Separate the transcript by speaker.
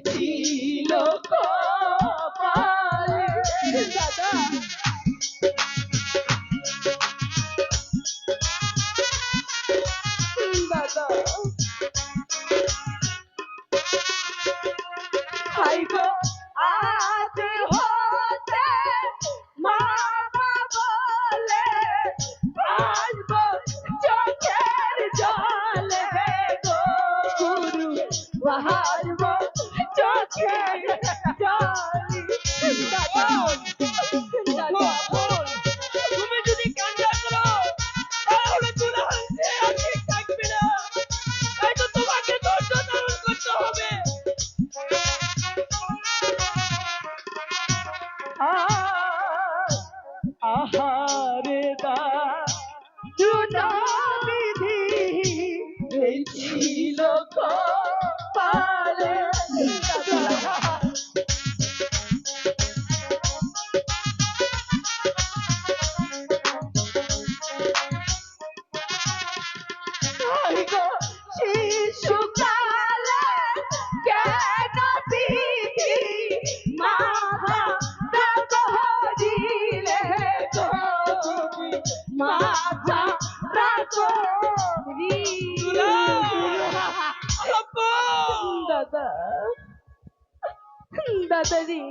Speaker 1: ছিল কপালে। দাদা দাদা হাই গো আজ হতে মা বলে আসবো চোখের জলে গো গুরু হাসবো চোখের জলে। দাদা দাদা তুমি যদি কান্না করো তাহলে দুলাভাই আর ঠিক থাকবে না, তাই তো তোমাকে ধৈর্য ধারণ করতে হবে। আহারে দুটা বিধি এই ছিল কপালে। শিশুকালে কেন বিধি মাথা রাগরিলে গো মাথা রাগরি। দাদা দাদারি